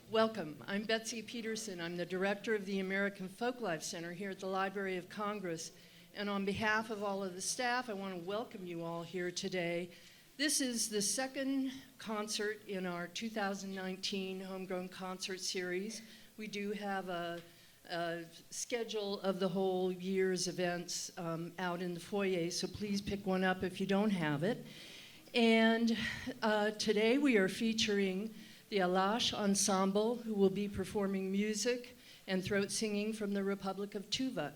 Welcome. I'm Betsy Peterson. I'm the director of the American Folklife Center here at the Library of Congress. And on behalf of all of the staff, I want to welcome you all here today. This is the second concert in our 2019 Homegrown Concert Series. We do have a schedule of the whole year's events out in the foyer, so please pick one up if you don't have it. And today we are featuring the Alash Ensemble, who will be performing music and throat singing from the Republic of Tuva.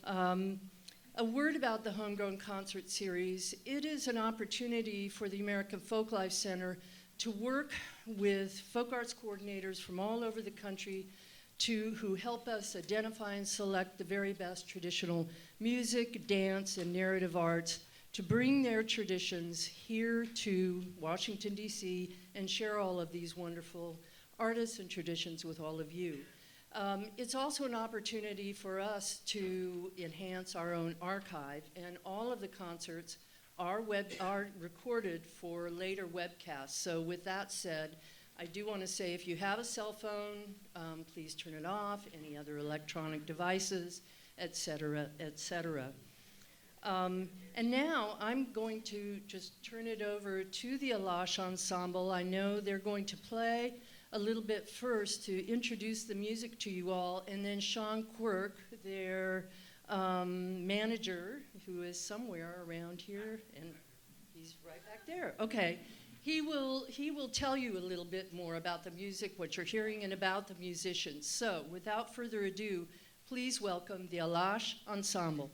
A word about the Homegrown Concert Series. It is an opportunity for the American Folklife Center to work with folk arts coordinators from all over the country who help us identify and select the very best traditional music, dance, and narrative arts to bring their traditions here to Washington, D.C., and share all of these wonderful artists and traditions with all of you. It's also an opportunity for us to enhance our own archive, and all of the concerts are recorded for later webcasts. So with that said, I do want to say if you have a cell phone, please turn it off, any other electronic devices, et cetera, et cetera. And now I'm going to just turn it over to the Alash Ensemble. I know they're going to play a little bit first to introduce the music to you all, and then Quirk, their manager, who is somewhere around here, and he's right back there. Okay, he will tell you a little bit more about the music, what you're hearing, and about the musicians. So, without further ado, please welcome the Alash Ensemble.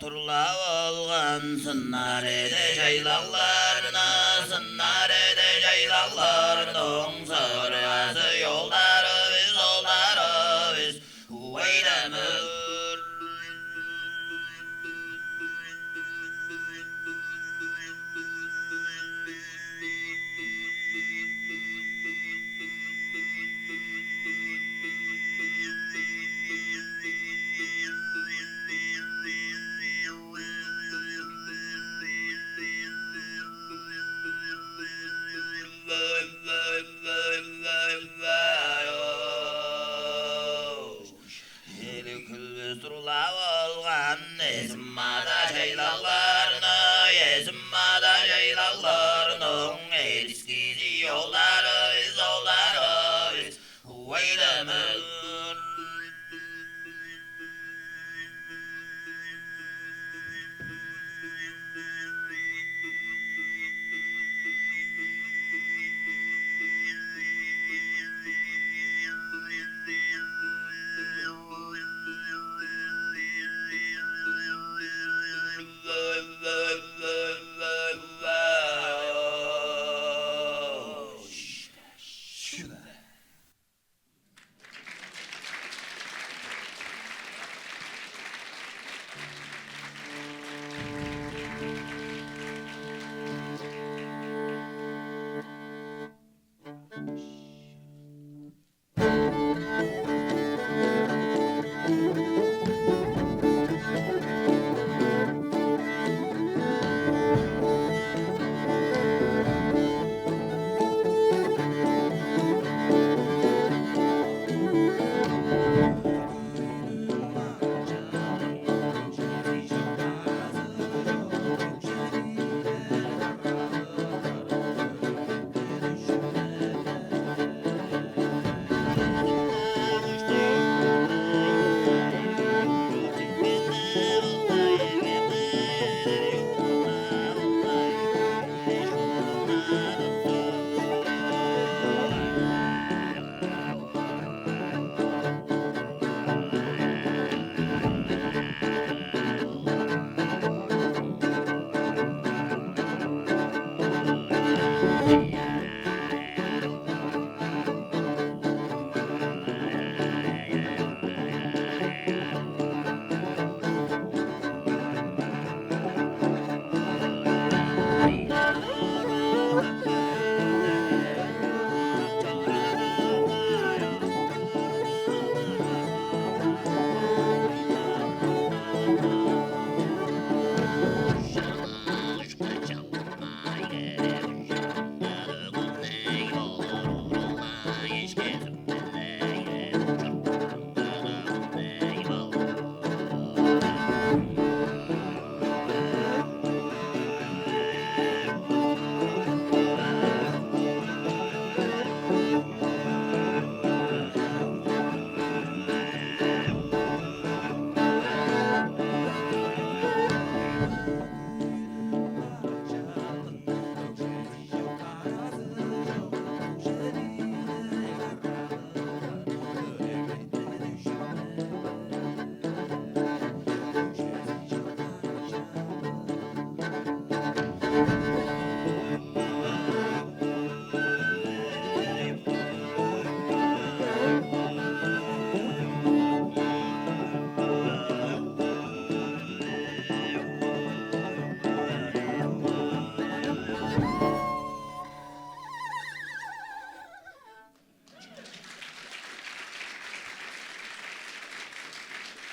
Turlab olgan sınnar ede jaylaklarına, sınnar ede jaylaklar dongsarası yolları biz Huveydemir.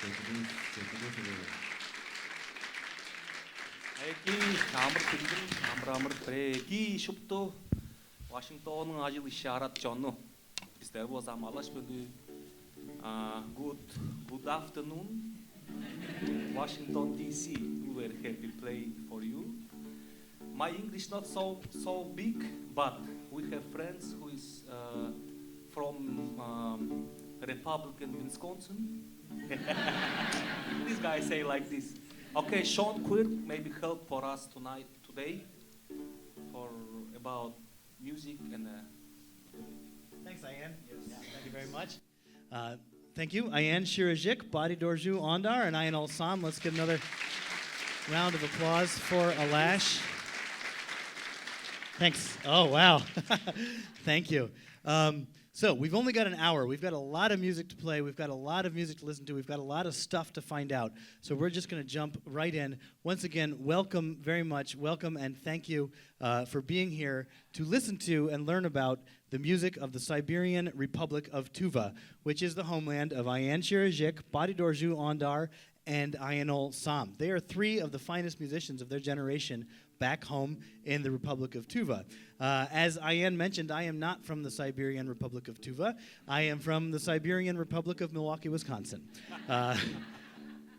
Эки амар бэлгэн амар брэги шүпто Washington ажил ишарат жонно. There was a Alash good afternoon. Washington DC. We were happy play for you. My English not so big, but we have friends who is from Republican Wisconsin. This guy say like this. Okay, Sean Quirk maybe help for us today for about music and. Thanks, Ayan. Yes. Thank you very much. Thank you, Ayan Shirizhik, Bady-Dorzhu Ondar, and Ayan-ool Sam. Let's give another round of applause for Alash. Thanks. Oh, wow. Thank you. So we've only got an hour. We've got a lot of music to play. We've got a lot of music to listen to. We've got a lot of stuff to find out. So we're just going to jump right in. Once again, welcome very much. Welcome and thank you for being here to listen to and learn about the music of the Siberian Republic of Tuva, which is the homeland of Ayan Shirizhik, Bady-Dorzhu Ondar, and Ayan-ool Sam. They are three of the finest musicians of their generation back home in the Republic of Tuva. As Ayan mentioned, I am not from the Siberian Republic of Tuva. I am from the Siberian Republic of Milwaukee, Wisconsin.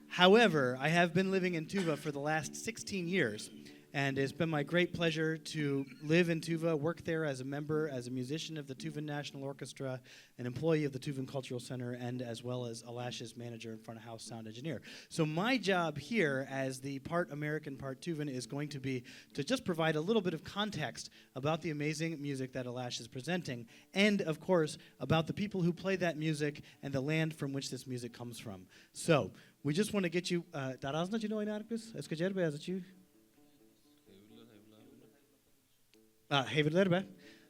However, I have been living in Tuva for the last 16 years, and it's been my great pleasure to live in Tuva, work there as a member, as a musician of the Tuvan National Orchestra, an employee of the Tuvan Cultural Center, and as well as Alash's manager and front of house sound engineer. So my job here as the part American, part Tuvan is going to be to just provide a little bit of context about the amazing music that Alash is presenting, and of course, about the people who play that music and the land from which this music comes from. So, we just want to get you...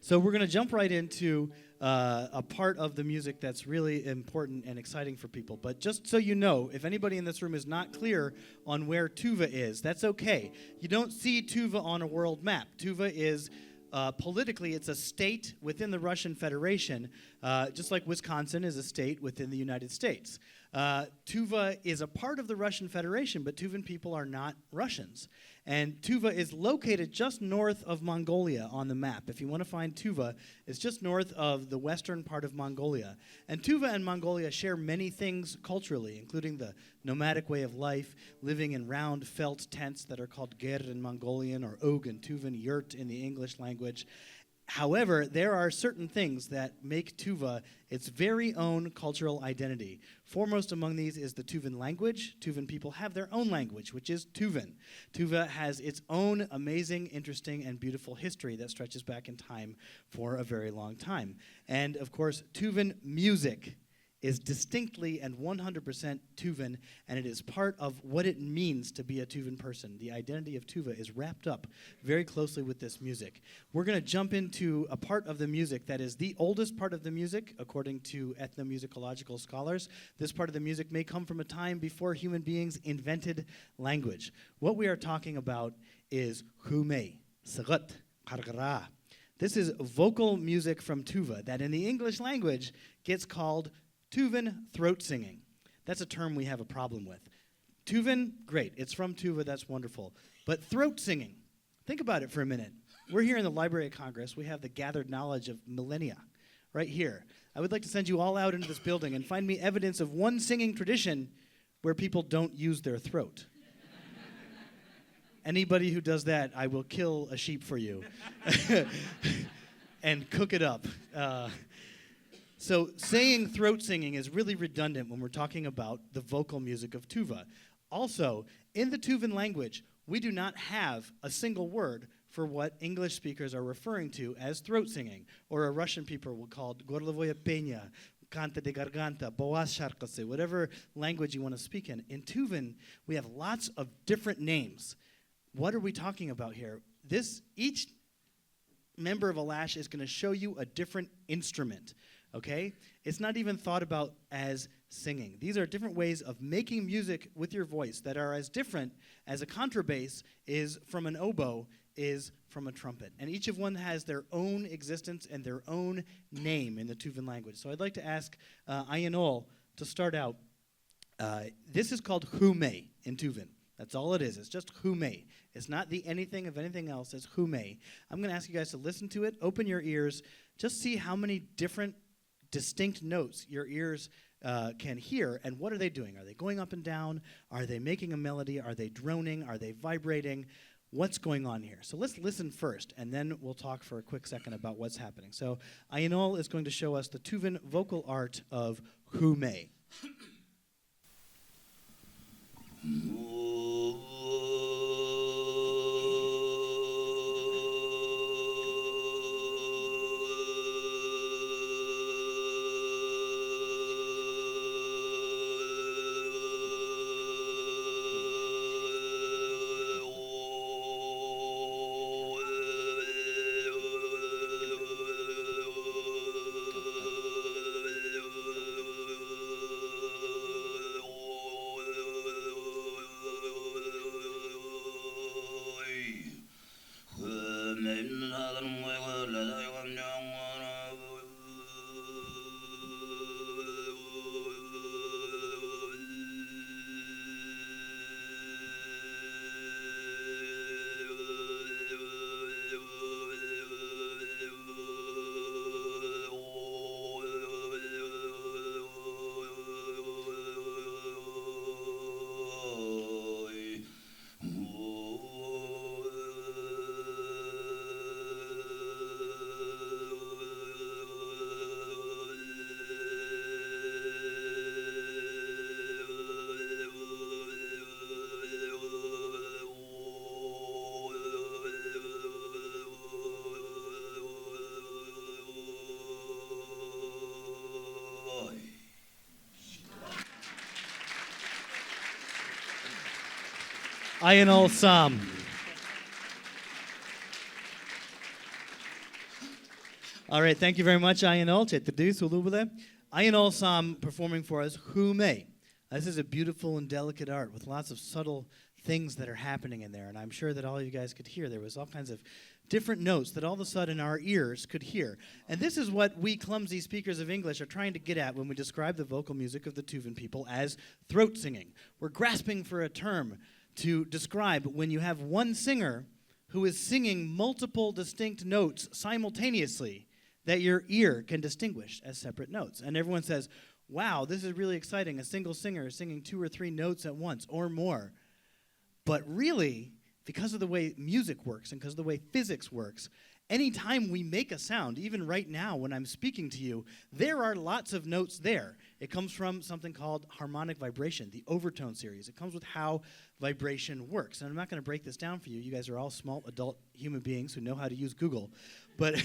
So we're going to jump right into a part of the music that's really important and exciting for people. But just so you know, if anybody in this room is not clear on where Tuva is, that's okay. You don't see Tuva on a world map. Tuva is... politically, it's a state within the Russian Federation, just like Wisconsin is a state within the United States. Tuva is a part of the Russian Federation, but Tuvan people are not Russians. And Tuva is located just north of Mongolia on the map. If you want to find Tuva, it's just north of the western part of Mongolia. And Tuva and Mongolia share many things culturally, including the nomadic way of life, living in round felt tents that are called ger in Mongolian or og in Tuvan, yurt in the English language. However, there are certain things that make Tuva its very own cultural identity. Foremost among these is the Tuvan language. Tuvan people have their own language, which is Tuvan. Tuva has its own amazing, interesting, and beautiful history that stretches back in time for a very long time. And, of course, Tuvan music is distinctly and 100% Tuvan, and it is part of what it means to be a Tuvan person. The identity of Tuva is wrapped up very closely with this music. We're going to jump into a part of the music that is the oldest part of the music, according to ethnomusicological scholars. This part of the music may come from a time before human beings invented language. What we are talking about is who-mei, sygyt, Kargyraa. This is vocal music from Tuva that in the English language gets called Tuvan throat singing. That's a term we have a problem with. Tuvan, great. It's from Tuva. That's wonderful. But throat singing, think about it for a minute. We're here in the Library of Congress. We have the gathered knowledge of millennia right here. I would like to send you all out into this building and find me evidence of one singing tradition where people don't use their throat. Anybody who does that, I will kill a sheep for you and cook it up. So saying throat singing is really redundant when we're talking about the vocal music of Tuva. Also, in the Tuvan language, we do not have a single word for what English speakers are referring to as throat singing, or a Russian people will call it gorlovoya penya, canta de garganta, boas sharkase, whatever language you want to speak in. In Tuvan, we have lots of different names. What are we talking about here? Each member of Alash is going to show you a different instrument. Okay? It's not even thought about as singing. These are different ways of making music with your voice that are as different as a contrabass is from an oboe is from a trumpet. And each of one has their own existence and their own name in the Tuvan language. So I'd like to ask Ayan-ool to start out. This is called who-mei in Tuvan. That's all it is. It's just who-mei. It's not the anything of anything else. It's who-mei. I'm going to ask you guys to listen to it. Open your ears. Just see how many different distinct notes your ears can hear, and what are they doing? Are they going up and down? Are they making a melody? Are they droning? Are they vibrating? What's going on here? So let's listen first, and then we'll talk for a quick second about what's happening. So Ayan-ool is going to show us the Tuvan vocal art of who-mei. Ayan-ool Sam. All right, thank you very much, Ayan-ool. Ayan-ool Sam performing for us who-mei. This is a beautiful and delicate art with lots of subtle things that are happening in there, and I'm sure that all you guys could hear. There was all kinds of different notes that all of a sudden our ears could hear. And this is what we clumsy speakers of English are trying to get at when we describe the vocal music of the Tuvan people as throat singing. We're grasping for a term to describe when you have one singer who is singing multiple distinct notes simultaneously that your ear can distinguish as separate notes. And everyone says, wow, this is really exciting. A single singer is singing 2 or 3 notes at once or more. But really, because of the way music works and because of the way physics works, anytime we make a sound, even right now when I'm speaking to you, there are lots of notes there. It comes from something called harmonic vibration, the overtone series. It comes with how vibration works. And I'm not going to break this down for you. You guys are all small adult human beings who know how to use Google. But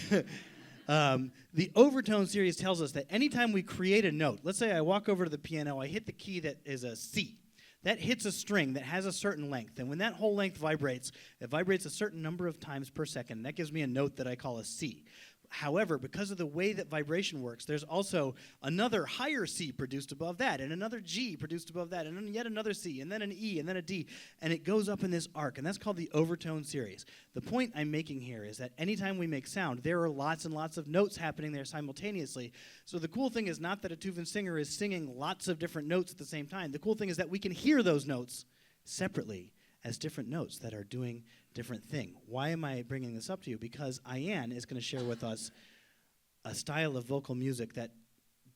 the overtone series tells us that anytime we create a note, let's say I walk over to the piano, I hit the key that is a C. That hits a string that has a certain length. And when that whole length vibrates, it vibrates a certain number of times per second. And that gives me a note that I call a C. However, because of the way that vibration works, there's also another higher C produced above that, and another G produced above that, and then yet another C, and then an E, and then a D, and it goes up in this arc, and that's called the overtone series. The point I'm making here is that anytime we make sound, there are lots and lots of notes happening there simultaneously. So the cool thing is not that a Tuvan singer is singing lots of different notes at the same time. The cool thing is that we can hear those notes separately as different notes that are doing different thing. Why am I bringing this up to you? Because Ayan is going to share with us a style of vocal music that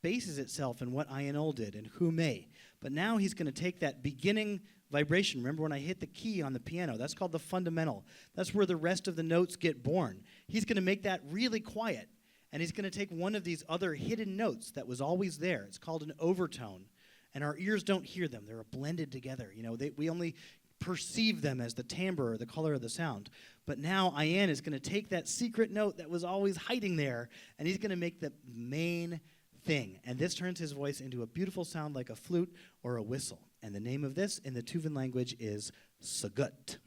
bases itself in what Ayan-ool did and who-mei. But now he's going to take that beginning vibration. Remember when I hit the key on the piano? That's called the fundamental. That's where the rest of the notes get born. He's going to make that really quiet, and he's going to take one of these other hidden notes that was always there. It's called an overtone, and our ears don't hear them. They're blended together. You know, we only perceive them as the timbre or the color of the sound. But now Ayan is going to take that secret note that was always hiding there, and he's going to make the main thing. And this turns his voice into a beautiful sound like a flute or a whistle. And the name of this in the Tuvan language is sygyt.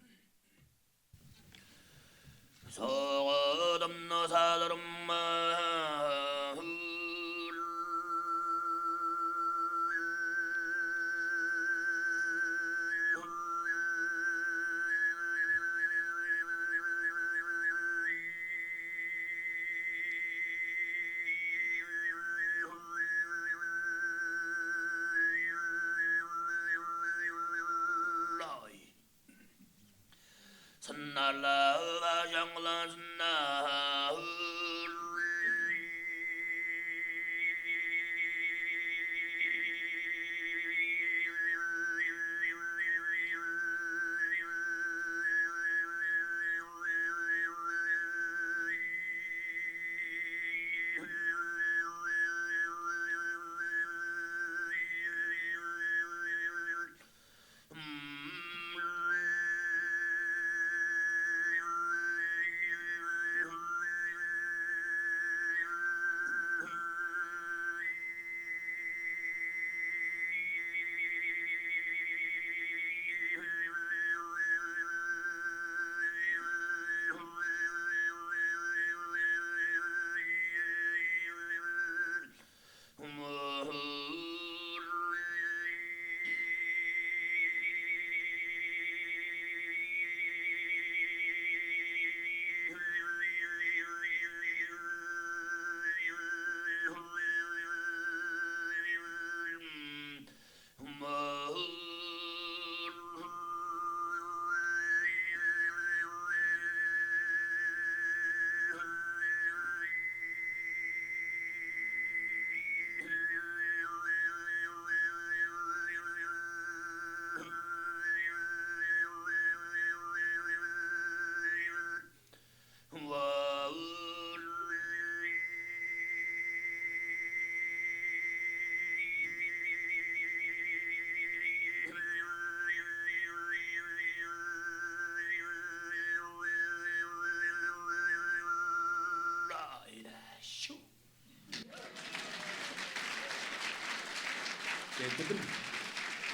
Getirdim.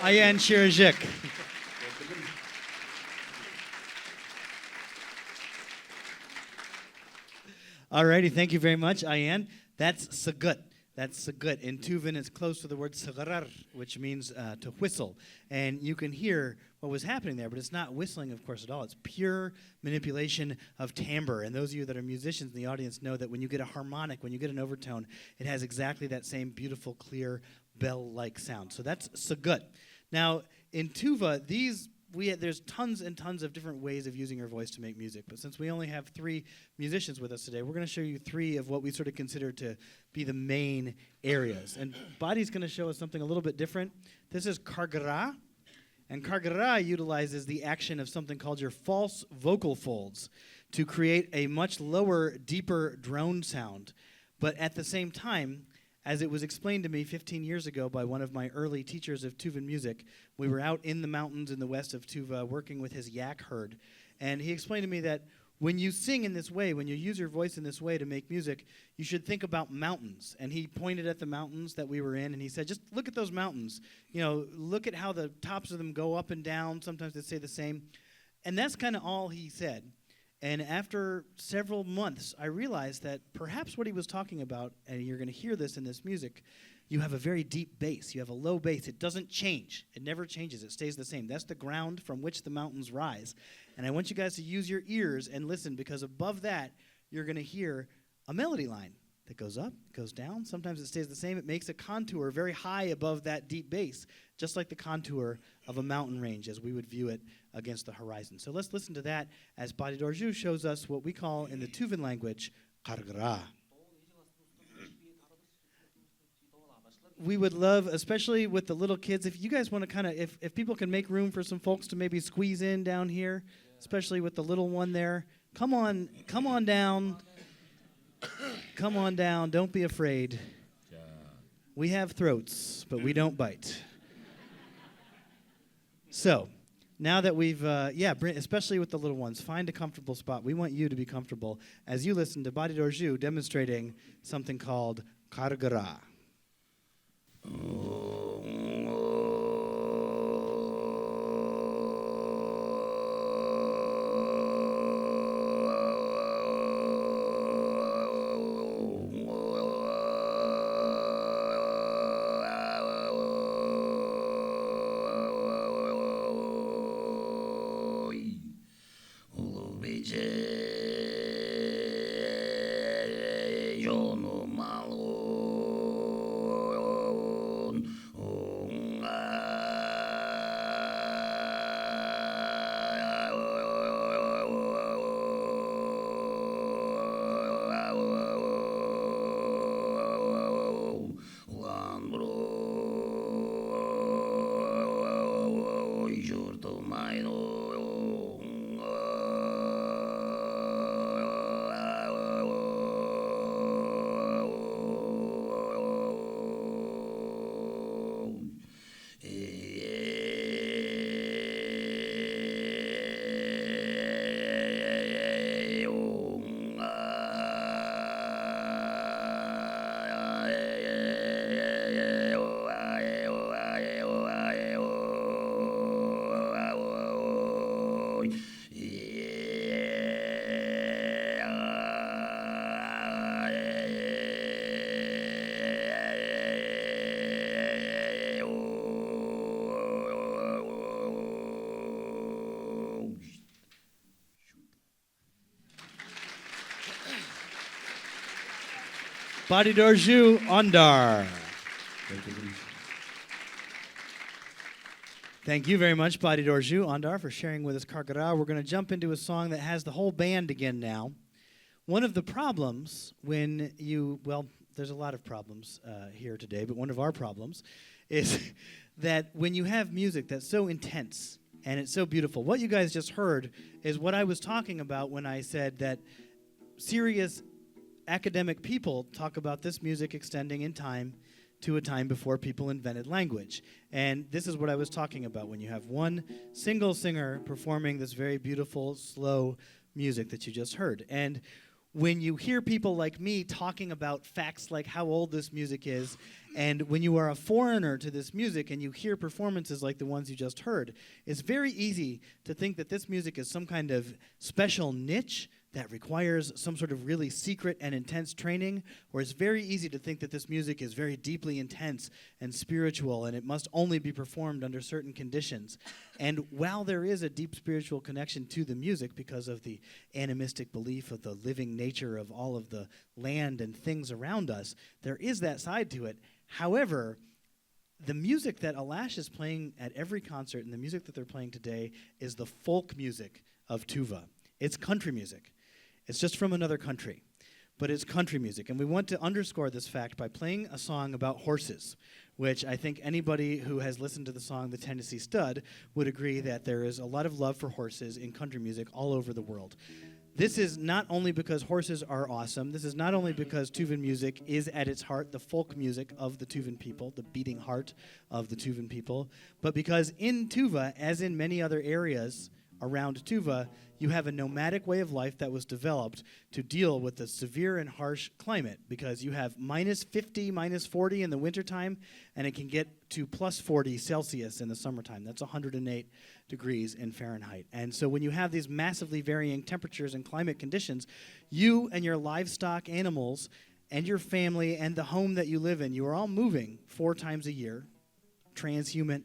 Ayan Shirizhik. Getirdim. Alrighty, thank you very much, Ayan. That's sygyt. That's sygyt. In Tuvan, it's close to the word sygyrar, which means to whistle. And you can hear what was happening there, but it's not whistling, of course, at all. It's pure manipulation of timbre. And those of you that are musicians in the audience know that when you get a harmonic, when you get an overtone, it has exactly that same beautiful, clear, bell-like sound. So that's sygyt. Now, in Tuva, there's tons and tons of different ways of using your voice to make music. But since we only have 3 musicians with us today, we're going to show you 3 of what we sort of consider to be the main areas. And Body's going to show us something a little bit different. This is Kargyraa. And Kargyraa utilizes the action of something called your false vocal folds to create a much lower, deeper drone sound. But at the same time, as it was explained to me 15 years ago by one of my early teachers of Tuvan music, we were out in the mountains in the west of Tuva working with his yak herd. And he explained to me that when you sing in this way, when you use your voice in this way to make music, you should think about mountains. And he pointed at the mountains that we were in, and he said, just look at those mountains. You know, look at how the tops of them go up and down. Sometimes they stay the same. And that's kind of all he said. And after several months, I realized that perhaps what he was talking about, and you're going to hear this in this music, you have a very deep bass. You have a low bass. It doesn't change. It never changes. It stays the same. That's the ground from which the mountains rise. And I want you guys to use your ears and listen, because above that, you're going to hear a melody line that goes up, goes down. Sometimes it stays the same. It makes a contour very high above that deep bass, just like the contour of a mountain range as we would view it against the horizon. So let's listen to that as Bady-Dorzhu shows us what we call in the Tuvan language, Kargyraa. We would love, especially with the little kids, if you guys want to kind of, if people can make room for some folks to maybe squeeze in down here, especially with the little one there. Come on down. Come on down. Don't be afraid. We have throats, but we don't bite. So, now that we've, especially with the little ones, find a comfortable spot. We want you to be comfortable as you listen to Bady-Dorzhu demonstrating something called Kargyraa. Bady-Dorzhu Ondar. Thank you very much, Bady-Dorzhu Ondar, for sharing with us Kargyraa. We're going to jump into a song that has the whole band again now. One of the problems when there's a lot of problems here today, but one of our problems is that when you have music that's so intense and it's so beautiful, what you guys just heard is what I was talking about when I said that serious academic people talk about this music extending in time to a time before people invented language. And this is what I was talking about when you have one single singer performing this very beautiful, slow music that you just heard. And when you hear people like me talking about facts like how old this music is, and when you are a foreigner to this music and you hear performances like the ones you just heard, it's very easy to think that this music is some kind of special niche that requires some sort of really secret and intense training, or it's very easy to think that this music is very deeply intense and spiritual and it must only be performed under certain conditions. And while there is a deep spiritual connection to the music because of the animistic belief of the living nature of all of the land and things around us, there is that side to it. However, the music that Alash is playing at every concert and the music that they're playing today is the folk music of Tuva. It's country music. It's just from another country, but it's country music. And we want to underscore this fact by playing a song about horses, which I think anybody who has listened to the song The Tennessee Stud would agree that there is a lot of love for horses in country music all over the world. This is not only because horses are awesome, this is not only because Tuvan music is at its heart the folk music of the Tuvan people, the beating heart of the Tuvan people, but because in Tuva, as in many other areas around Tuva, you have a nomadic way of life that was developed to deal with the severe and harsh climate, because you have minus 50, minus 40 in the wintertime, and it can get to plus 40 Celsius in the summertime. That's 108 degrees in Fahrenheit. And so when you have these massively varying temperatures and climate conditions, you and your livestock animals and your family and the home that you live in, you are all moving 4 times a year, transhuman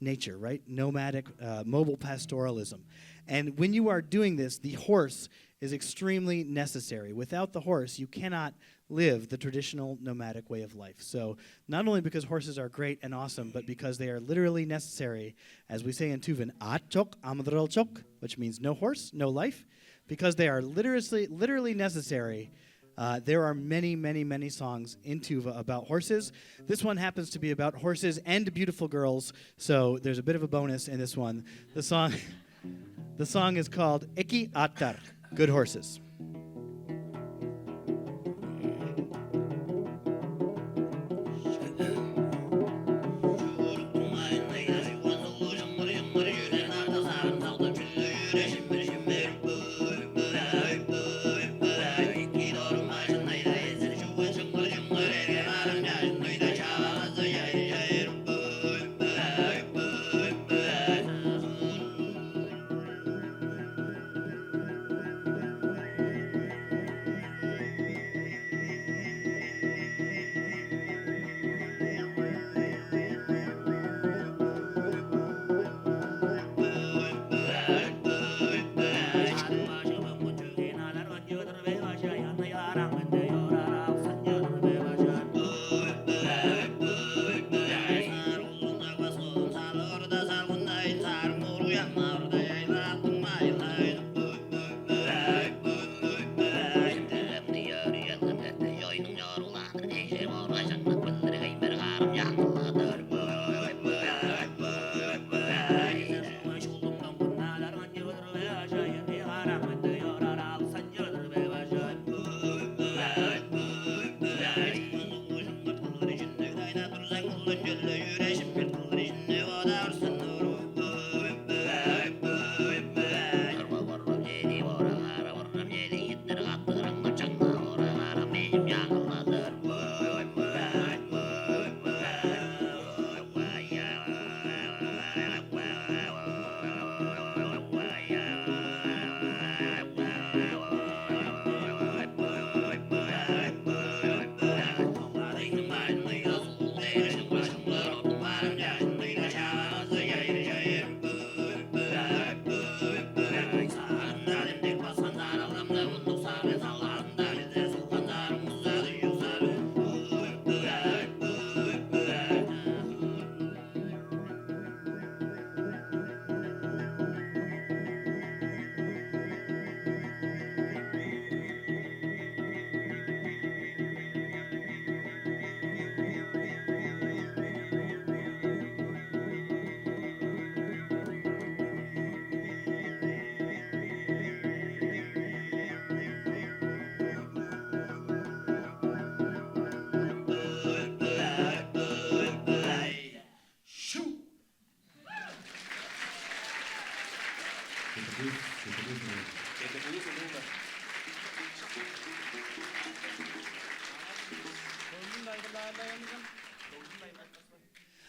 nature, right? Nomadic, mobile pastoralism. And when you are doing this, the horse is extremely necessary. Without the horse, you cannot live the traditional nomadic way of life. So not only because horses are great and awesome, but because they are literally necessary, as we say in Tuvan, "Achok amdrel chok," which means no horse, no life. Because they are literally necessary, there are many, many, many songs in Tuva about horses. This one happens to be about horses and beautiful girls, so there's a bit of a bonus in this one. The song is called Iki Atar, Good Horses.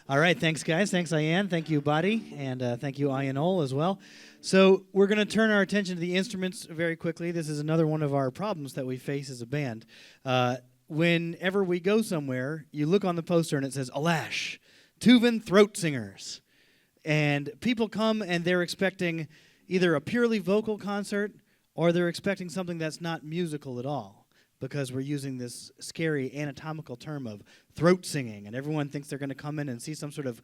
All right, thanks, guys. Thanks, Ayan. Thank you, Bady. And thank you, Ayan-ool, as well. So we're going to turn our attention to the instruments very quickly. This is another one of our problems that we face as a band. Whenever we go somewhere, you look on the poster and it says, Alash, Tuvan throat singers. And people come and they're expecting either a purely vocal concert or they're expecting something that's not musical at all, because we're using this scary anatomical term of throat singing, and everyone thinks they're going to come in and see some sort of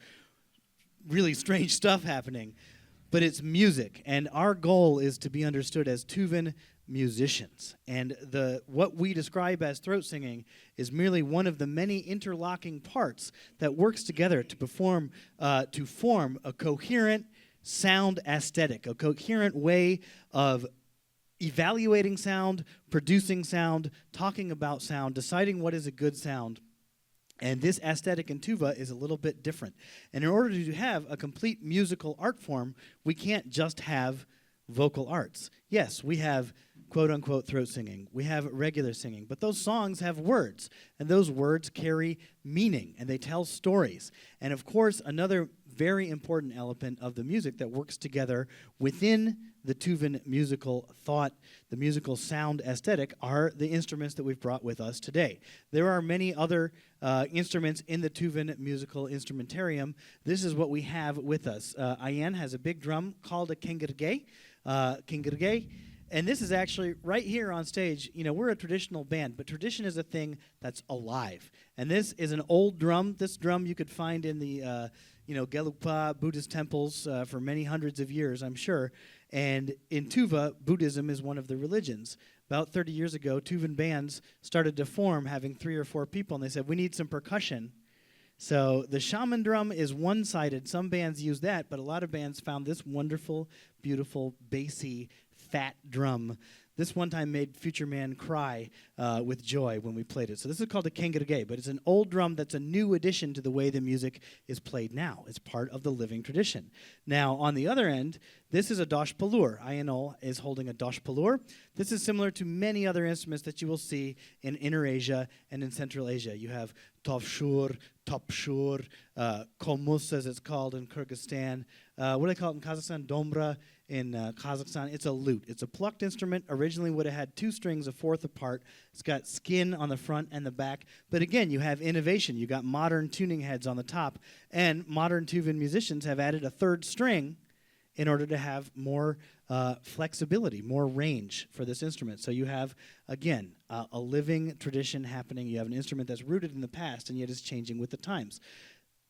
really strange stuff happening. But it's music, and our goal is to be understood as Tuvan musicians. And what we describe as throat singing is merely one of the many interlocking parts that works together to form a coherent sound aesthetic, a coherent way of evaluating sound, producing sound, talking about sound, deciding what is a good sound. And this aesthetic in Tuva is a little bit different. And in order to have a complete musical art form, we can't just have vocal arts. Yes, we have quote-unquote throat singing. We have regular singing. But those songs have words, and those words carry meaning, and they tell stories. And of course, another very important element of the music that works together within the Tuvan musical thought, the musical sound aesthetic, are the instruments that we've brought with us today. There are many other instruments in the Tuvan musical instrumentarium. This is what we have with us. Ayan has a big drum called a kengirge. And this is actually right here on stage. You know, we're a traditional band, but tradition is a thing that's alive. And this is an old drum. This drum you could find in the Gelugpa Buddhist temples for many hundreds of years, I'm sure. And in Tuva, Buddhism is one of the religions. About 30 years ago, Tuvan bands started to form, having 3 or 4 people, and they said, we need some percussion. So the shaman drum is one-sided. Some bands use that, but a lot of bands found this wonderful, beautiful, bassy, fat drum. This one time made Future Man cry with joy when we played it. So this is called a kengirge, but it's an old drum that's a new addition to the way the music is played now. It's part of the living tradition. Now, on the other end, this is a doshpuluur. Ayan-ool is holding a doshpuluur. This is similar to many other instruments that you will see in Inner Asia and in Central Asia. You have shoor, shoor, xomus, as it's called in Kyrgyzstan. What do they call it in Kazakhstan? Domra in Kazakhstan. It's a lute. It's a plucked instrument. Originally would have had 2 strings, a fourth apart. It's got skin on the front and the back. But again, you have innovation. You got modern tuning heads on the top. And modern Tuvan musicians have added a 3rd string in order to have more flexibility, more range for this instrument. So you have, again, a living tradition happening. You have an instrument that's rooted in the past and yet is changing with the times.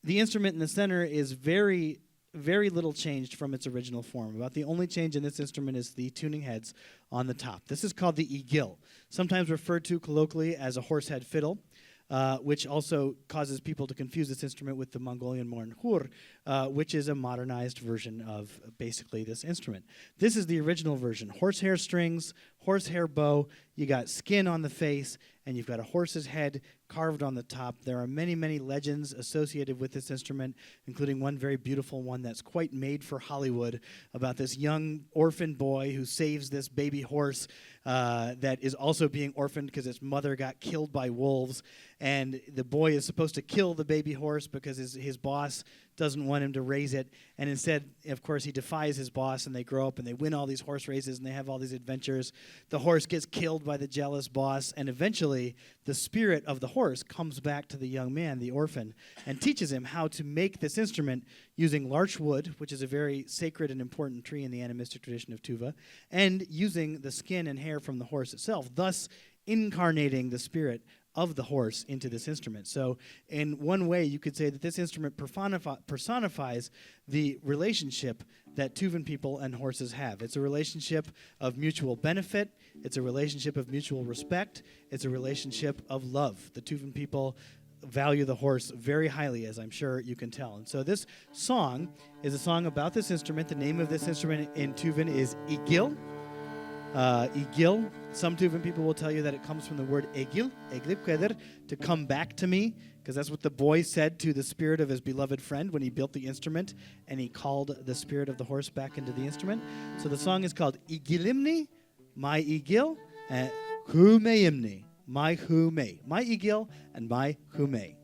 The instrument in the center is very, very little changed from its original form. About the only change in this instrument is the tuning heads on the top. This is called the igil, sometimes referred to colloquially as a horsehead fiddle. Which also causes people to confuse this instrument with the Mongolian mornhur, which is a modernized version of basically this instrument. This is the original version. Horsehair strings, horsehair bow, you got skin on the face, and you've got a horse's head carved on the top. There are many, many legends associated with this instrument, including one very beautiful one that's quite made for Hollywood about this young orphan boy who saves this baby horse that is also being orphaned because its mother got killed by wolves. And the boy is supposed to kill the baby horse because his boss doesn't want him to raise it. And instead, of course, he defies his boss, and they grow up, and they win all these horse races, and they have all these adventures. The horse gets killed by the jealous boss, and eventually the spirit of the horse comes back to the young man, the orphan, and teaches him how to make this instrument using larch wood, which is a very sacred and important tree in the animistic tradition of Tuva, and using the skin and hair from the horse itself, thus incarnating the spirit of the horse into this instrument. So in one way, you could say that this instrument personifies the relationship that Tuvan people and horses have. It's a relationship of mutual benefit. It's a relationship of mutual respect. It's a relationship of love. The Tuvan people value the horse very highly, as I'm sure you can tell. And so this song is a song about this instrument. The name of this instrument in Tuvan is igil. Igil. Some Tuvan people will tell you that it comes from the word igil, to come back to me, because that's what the boy said to the spirit of his beloved friend when he built the instrument, and he called the spirit of the horse back into the instrument. So the song is called Igilimni, my igil, who-mei. my who-mei, my igil and my who-mei.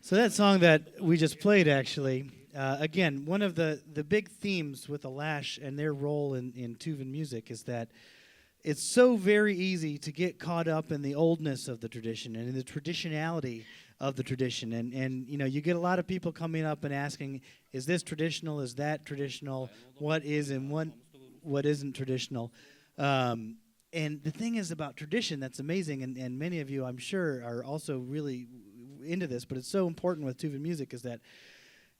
So that song that we just played, actually, again, one of the big themes with Alash and their role in Tuvan music is that it's so very easy to get caught up in the oldness of the tradition and in the traditionality of the tradition. And you know, you get a lot of people coming up and asking, is this traditional? Is that traditional? What is and what isn't traditional? And the thing is about tradition that's amazing, and many of you, I'm sure, are also really into this, but it's so important with Tuvan music is that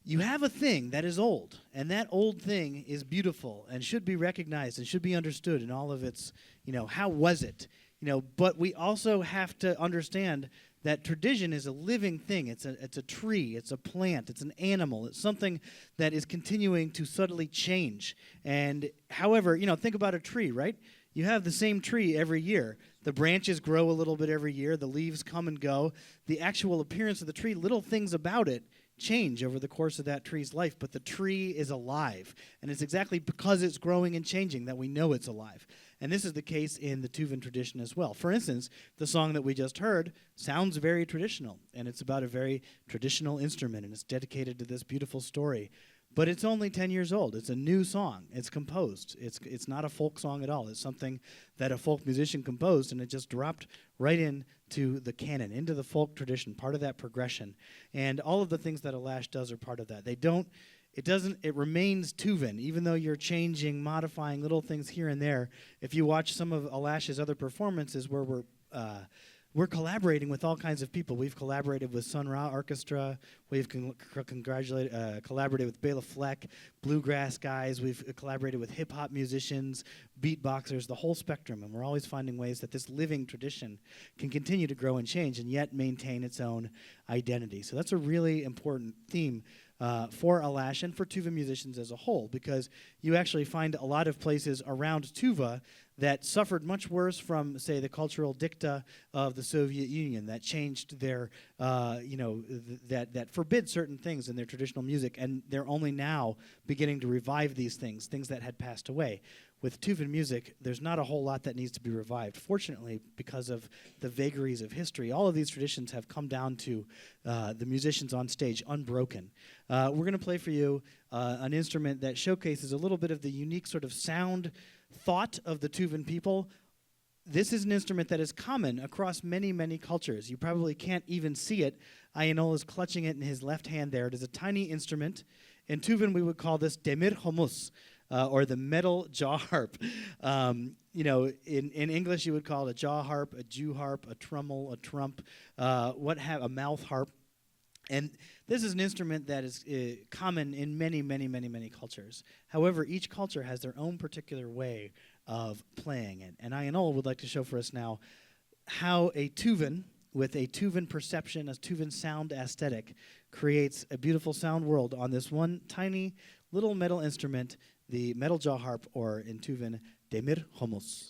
you have a thing that is old, and that old thing is beautiful and should be recognized and should be understood in all of its, you know, how was it? You know, but we also have to understand that tradition is a living thing. It's a tree, it's a plant, it's an animal, it's something that is continuing to subtly change. And however, you know, think about a tree, right? You have the same tree every year. The branches grow a little bit every year. The leaves come and go. The actual appearance of the tree, little things about it change over the course of that tree's life, but the tree is alive. And it's exactly because it's growing and changing that we know it's alive. And this is the case in the Tuvan tradition as well. For instance, the song that we just heard sounds very traditional, and it's about a very traditional instrument, and it's dedicated to this beautiful story. But it's only 10 years old. It's a new song. It's composed. It's not a folk song at all. It's something that a folk musician composed, and it just dropped right into the canon, into the folk tradition, part of that progression. And all of the things that Alash does are part of that. It remains Tuvan, even though you're changing, modifying little things here and there. If you watch some of Alash's other performances where we're collaborating with all kinds of people. We've collaborated with Sun Ra Orchestra. We've collaborated with Bela Fleck, bluegrass guys. We've collaborated with hip-hop musicians, beatboxers, the whole spectrum. And we're always finding ways that this living tradition can continue to grow and change and yet maintain its own identity. So that's a really important theme for Alash and for Tuva musicians as a whole, because you actually find a lot of places around Tuva that suffered much worse from, say, the cultural dicta of the Soviet Union that changed their, that forbid certain things in their traditional music, and they're only now beginning to revive these things that had passed away. With Tuvan music, there's not a whole lot that needs to be revived. Fortunately, because of the vagaries of history, all of these traditions have come down to the musicians on stage unbroken. We're going to play for you an instrument that showcases a little bit of the unique sort of sound thought of the Tuvan people. This is an instrument that is common across many, many cultures. You probably can't even see it. Ayan-ool is clutching it in his left hand there. It is a tiny instrument. In Tuvan, we would call this demir xomus, or the metal jaw harp. In English, you would call it a jaw harp, a Jew harp, a trummel, a trump, a mouth harp. And this is an instrument that is common in many, many, many, many cultures. However, each culture has their own particular way of playing it. And Ayan-ool would like to show for us now how a Tuvan, with a Tuvan perception, a Tuvan sound aesthetic, creates a beautiful sound world on this one tiny little metal instrument, the metal jaw harp, or in Tuvan, demir xomus.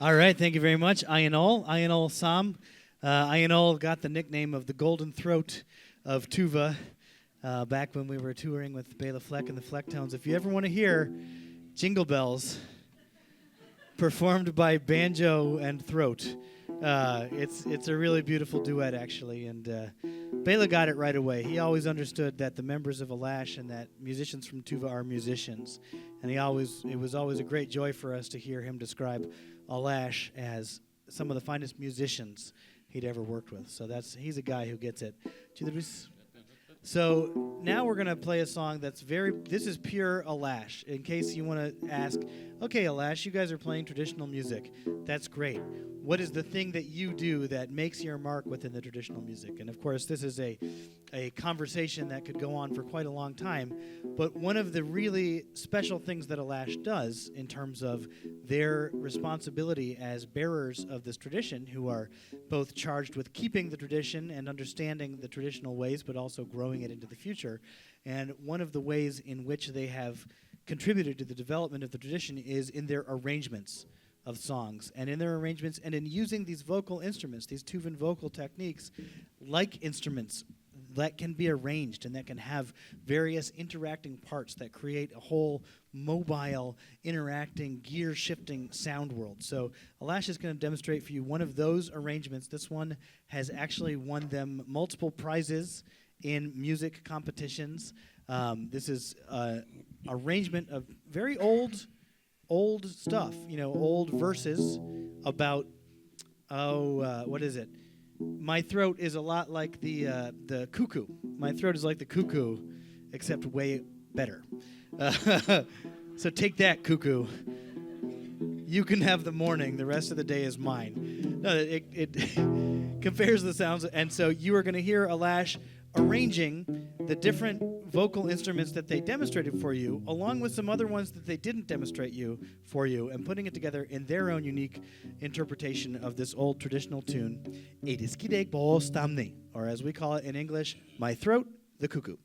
All right, thank you very much, Ayan-ool Sam. Ayan-ool got the nickname of the golden throat of Tuva back when we were touring with Bela Fleck and the Flecktones. If you ever want to hear Jingle Bells performed by banjo and throat, it's a really beautiful duet, actually. And Bela got it right away. He always understood that the members of Alash and that musicians from Tuva are musicians. And it was always a great joy for us to hear him describe Alash as some of the finest musicians he'd ever worked with. So he's a guy who gets it. So now we're going to play a song this is pure Alash. In case you want to ask, okay, Alash, you guys are playing traditional music. That's great. What is the thing that you do that makes your mark within the traditional music? And of course, this is a conversation that could go on for quite a long time. But one of the really special things that Alash does in terms of their responsibility as bearers of this tradition, who are both charged with keeping the tradition and understanding the traditional ways, but also growing it into the future. And one of the ways in which they have contributed to the development of the tradition is in their arrangements of songs, and in their arrangements, and in using these vocal instruments, these Tuvan vocal techniques, like instruments that can be arranged and that can have various interacting parts that create a whole mobile, interacting, gear-shifting sound world. So Alash is going to demonstrate for you one of those arrangements. This one has actually won them multiple prizes in music competitions. This is an arrangement of very old stuff, old verses about, what is it? My throat is a lot like the cuckoo. My throat is like the cuckoo, except way better. So take that, cuckoo. You can have the morning. The rest of the day is mine. No, it compares the sounds. And so you are going to hear Alash arranging the different vocal instruments that they demonstrated for you, along with some other ones that they didn't demonstrate for you, and putting it together in their own unique interpretation of this old traditional tune, Igil Samni, or as we call it in English, My Throat, the Cuckoo.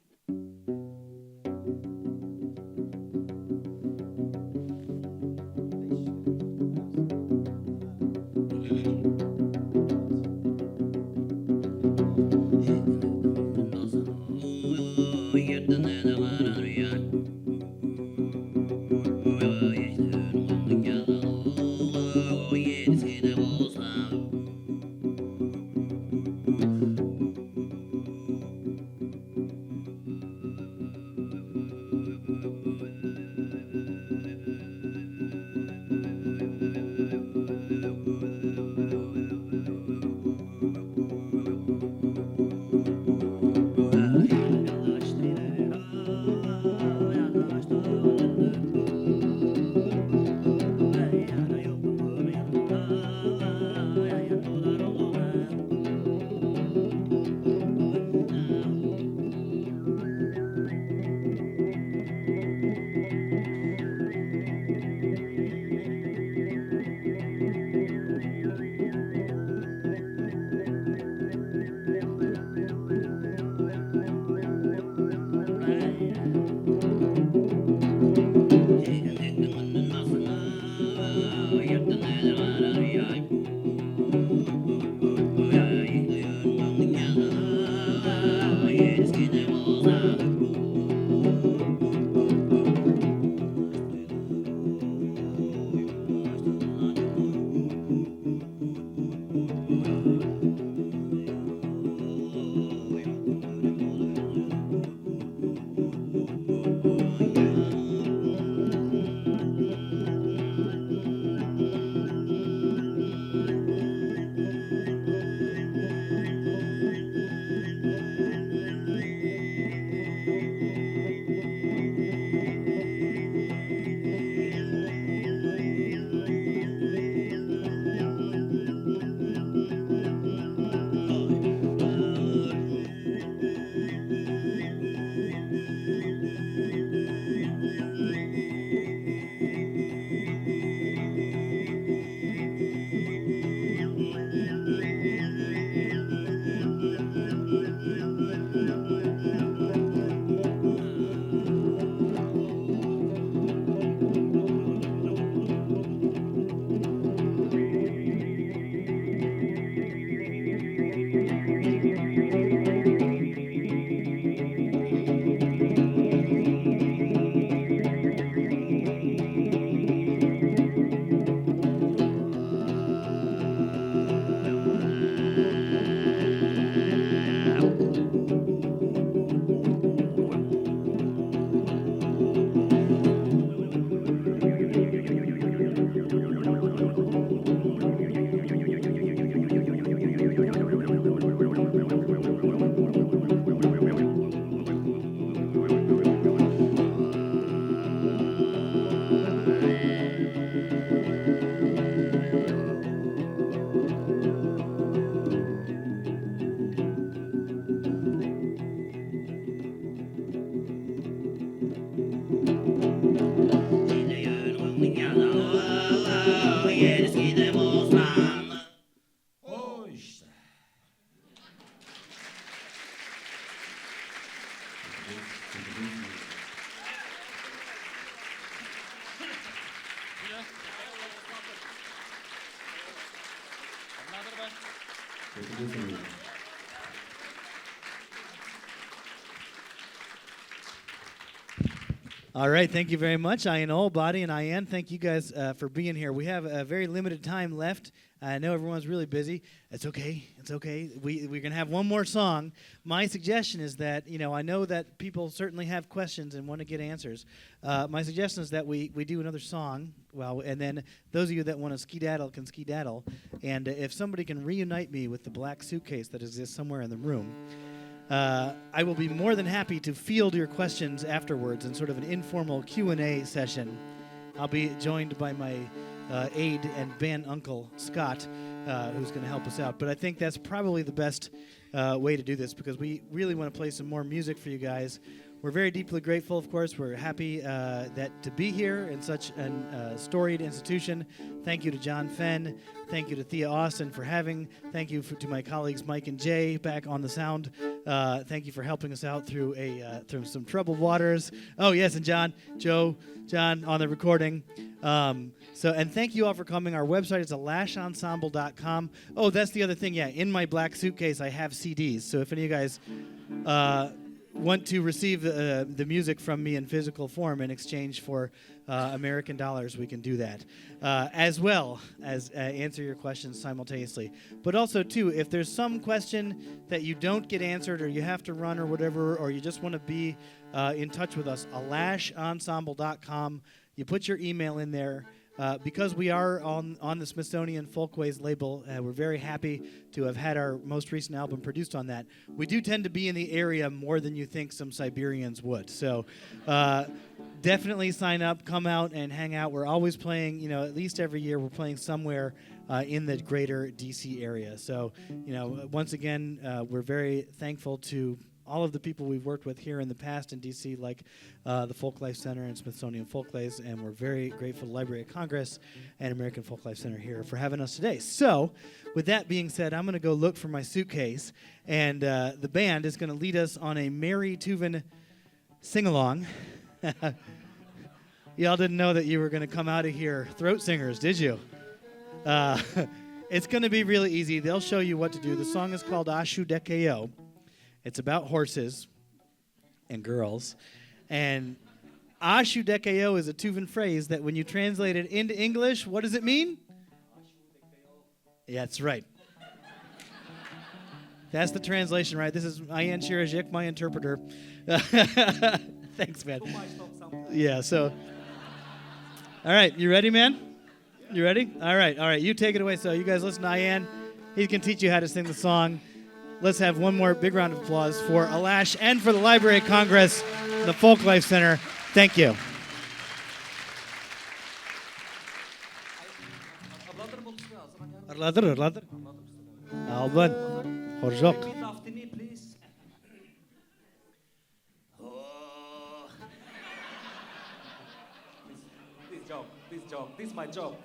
O işte. All right, thank you very much, Ayan-ool, Bady, and Ayan. Thank you guys for being here. We have a very limited time left. I know everyone's really busy. It's okay. It's okay. We're going to have one more song. My suggestion is that, I know that people certainly have questions and want to get answers. My suggestion is that we do another song, and then those of you that want to skedaddle can skedaddle. And if somebody can reunite me with the black suitcase that exists somewhere in the room, I will be more than happy to field your questions afterwards in sort of an informal Q&A session. I'll be joined by my aide and band uncle, Scott, who's going to help us out. But I think that's probably the best way to do this because we really want to play some more music for you guys. We're very deeply grateful, of course. We're happy to be here in such a storied institution. Thank you to John Fenn. Thank you to Thea Austin for having. Thank you to my colleagues Mike and Jay back on the sound. Thank you for helping us out through some troubled waters. Oh, yes, and John on the recording. And thank you all for coming. Our website is alasheensemble.com. Oh, that's the other thing. Yeah, in my black suitcase, I have CDs. So if any of you guys want to receive the music from me in physical form in exchange for American dollars, we can do that, as well as answer your questions simultaneously. But also, too, if there's some question that you don't get answered or you have to run or whatever, or you just want to be in touch with us, alasheensemble.com. You put your email in there. Because we are on the Smithsonian Folkways label, we're very happy to have had our most recent album produced on that. We do tend to be in the area more than you think some Siberians would. So definitely sign up, come out and hang out. We're always playing, at least every year we're playing somewhere in the greater D.C. area. So, once again, we're very thankful to all of the people we've worked with here in the past in D.C., like the Folklife Center and Smithsonian Folkways, and we're very grateful to Library of Congress and American Folklife Center here for having us today. So, with that being said, I'm going to go look for my suitcase, and the band is going to lead us on a merry Tuvan sing-along. Y'all didn't know that you were going to come out of here throat singers, did you? It's going to be really easy. They'll show you what to do. The song is called Ashu Dekeo. It's about horses and girls. And Ashu Dekeo is a Tuvan phrase that when you translate it into English, what does it mean? Yeah, that's right. That's the translation, right? This is Ayan Shirizhik, my interpreter. Thanks, man. Yeah, so. All right, you ready, man? You ready? All right. You take it away. So you guys listen to Ayan. He can teach you how to sing the song. Let's have one more big round of applause for Alash and for the Library of Congress, the Folklife Center. Thank you. Alban, Horjok. This joke. This is my joke.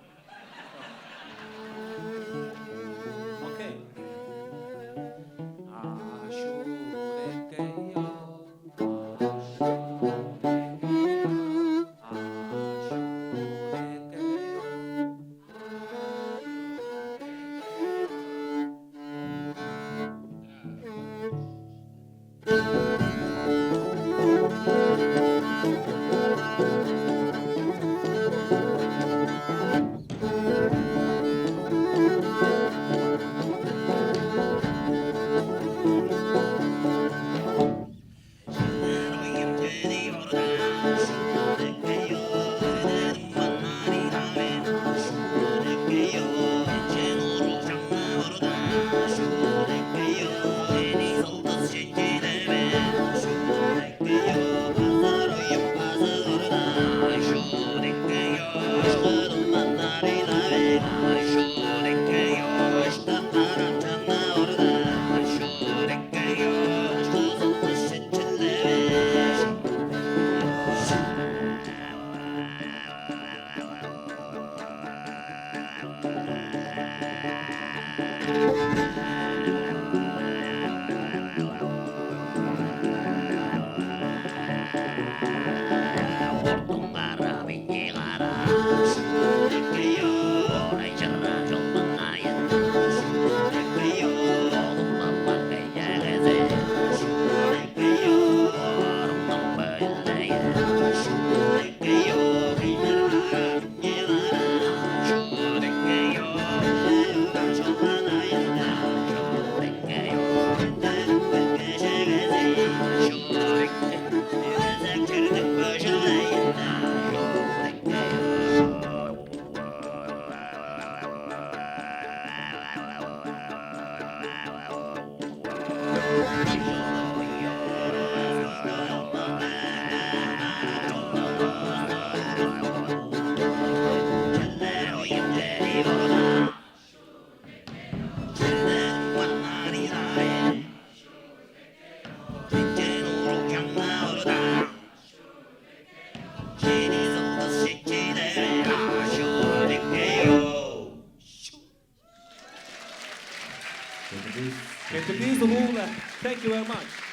Bady-Dorzhu Ondar. Thank you very much.